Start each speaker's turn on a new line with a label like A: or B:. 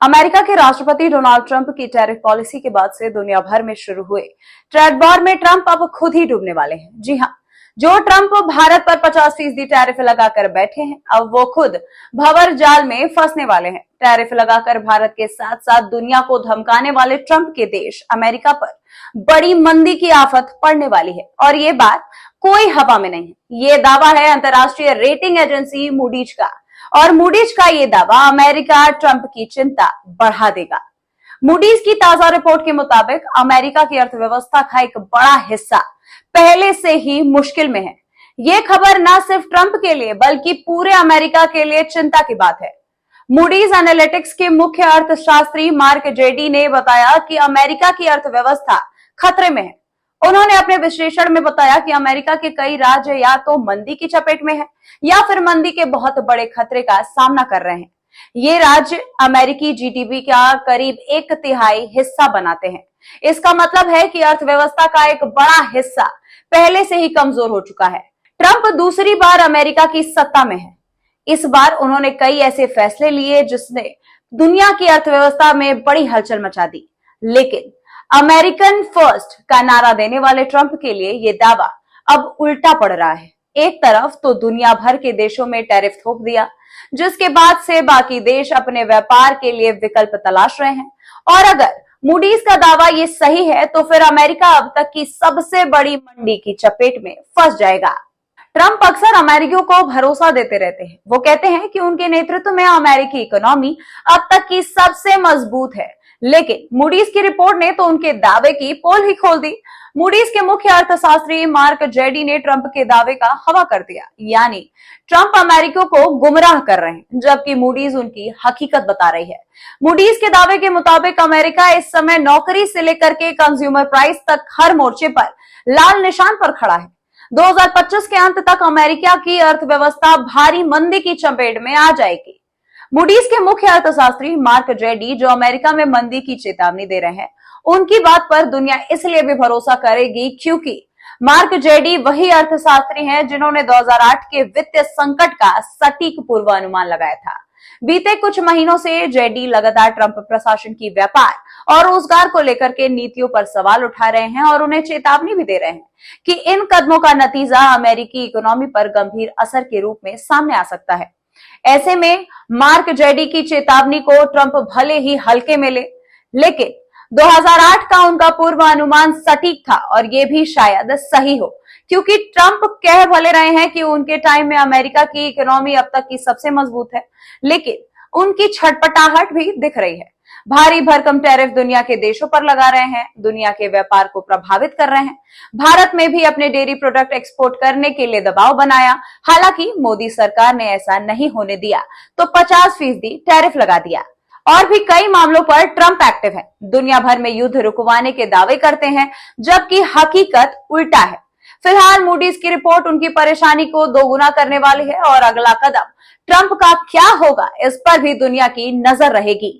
A: America के राष्ट्रपति Donald Trump की टैरिफ पॉलिसी के बाद से दुनिया भर में शुरू हुए ट्रेड वॉर में ट्रंप अब खुद ही डूबने वाले हैं। जी हाँ, जो ट्रंप भारत पर 50% टैरिफ लगाकर बैठे हैं, अब वो खुद भंवर जाल में फंसने वाले हैं। टैरिफ लगाकर भारत के साथ साथ दुनिया को धमकाने वाले ट्रंप के देश अमेरिका पर बड़ी मंदी की आफत पड़ने वाली है और ये बात कोई हवा में नहीं है। ये दावा है अंतर्राष्ट्रीय रेटिंग एजेंसी मूडीज का, और मूडीज का ये दावा अमेरिका ट्रंप की चिंता बढ़ा देगा। मूडीज की ताजा रिपोर्ट के मुताबिक अमेरिका की अर्थव्यवस्था का एक बड़ा हिस्सा पहले से ही मुश्किल में है। ये खबर न सिर्फ ट्रंप के लिए बल्कि पूरे अमेरिका के लिए चिंता की बात है। मूडीज एनालिटिक्स के मुख्य अर्थशास्त्री मार्क जेडी ने बताया कि अमेरिका की अर्थव्यवस्था खतरे में है। उन्होंने अपने विश्लेषण में बताया कि अमेरिका के कई राज्य या तो मंदी की चपेट में है या फिर मंदी के बहुत बड़े खतरे का सामना कर रहे हैं। ये राज्य अमेरिकी जीडीपी का करीब 1/3 हिस्सा बनाते हैं। इसका मतलब है कि अर्थव्यवस्था का एक बड़ा हिस्सा पहले से ही कमजोर हो चुका है। ट्रंप दूसरी बार अमेरिका की सत्ता में है। इस बार उन्होंने कई ऐसे फैसले लिए जिसने दुनिया की अर्थव्यवस्था में बड़ी हलचल मचा दी, लेकिन अमेरिकन फर्स्ट का नारा देने वाले ट्रंप के लिए यह दावा अब उल्टा पड़ रहा है। एक तरफ तो दुनिया भर के देशों में टैरिफ थोप दिया, जिसके बाद से बाकी देश अपने व्यापार के लिए विकल्प तलाश रहे हैं। और अगर मूडीज का दावा ये सही है तो फिर अमेरिका अब तक की सबसे बड़ी मंदी की चपेट में फंस जाएगा। ट्रंप अक्सर अमेरिकियों को भरोसा देते रहते हैं। वो कहते हैं कि उनके नेतृत्व में अमेरिकी इकोनॉमी अब तक की सबसे मजबूत है, लेकिन मूडीज की रिपोर्ट ने तो उनके दावे की पोल ही खोल दी। मूडीज के मुख्य अर्थशास्त्री मार्क जेडी ने ट्रंप के दावे का हवा कर दिया, यानी ट्रंप अमेरिकियों को गुमराह कर रहे हैं, जबकि मूडीज उनकी हकीकत बता रही है। मूडीज के दावे के मुताबिक अमेरिका इस समय नौकरी से लेकर के कंज्यूमर प्राइस तक हर मोर्चे पर लाल निशान पर खड़ा है। 2025 के अंत तक अमेरिका की अर्थव्यवस्था भारी मंदी की चपेट में आ जाएगी। मूडीज के मुख्य अर्थशास्त्री मार्क जेडी, जो अमेरिका में मंदी की चेतावनी दे रहे हैं, उनकी बात पर दुनिया इसलिए भी भरोसा करेगी क्योंकि मार्क जेडी वही अर्थशास्त्री हैं जिन्होंने 2008 के वित्तीय संकट का सटीक पूर्वानुमान लगाया था। बीते कुछ महीनों से जेडी लगातार ट्रंप प्रशासन की व्यापार और रोजगार को लेकर के नीतियों पर सवाल उठा रहे हैं और उन्हें चेतावनी भी दे रहे हैं कि इन कदमों का नतीजा अमेरिकी इकोनॉमी पर गंभीर असर के रूप में सामने आ सकता है। ऐसे में मार्क जेडी की चेतावनी को ट्रंप भले ही हल्के में ले, लेकिन 2008 का उनका पूर्वानुमान सटीक था और ये भी शायद सही हो, क्योंकि ट्रंप कह भले रहे हैं कि उनके टाइम में अमेरिका की इकोनॉमी अब तक की सबसे मजबूत है, लेकिन उनकी छटपटाहट भी दिख रही है। भारी भरकम टैरिफ दुनिया के देशों पर लगा रहे हैं, दुनिया के व्यापार को प्रभावित कर रहे हैं। भारत में भी अपने डेयरी प्रोडक्ट एक्सपोर्ट करने के लिए दबाव बनाया। हालांकि मोदी सरकार ने ऐसा नहीं होने दिया तो 50% टैरिफ लगा दिया। और भी कई मामलों पर ट्रंप एक्टिव है, दुनिया भर में युद्ध रुकवाने के दावे करते हैं, जबकि हकीकत उल्टा है। फिलहाल मूडीज की रिपोर्ट उनकी परेशानी को दोगुना करने वाली है और अगला कदम ट्रंप का क्या होगा, इस पर भी दुनिया की नजर रहेगी।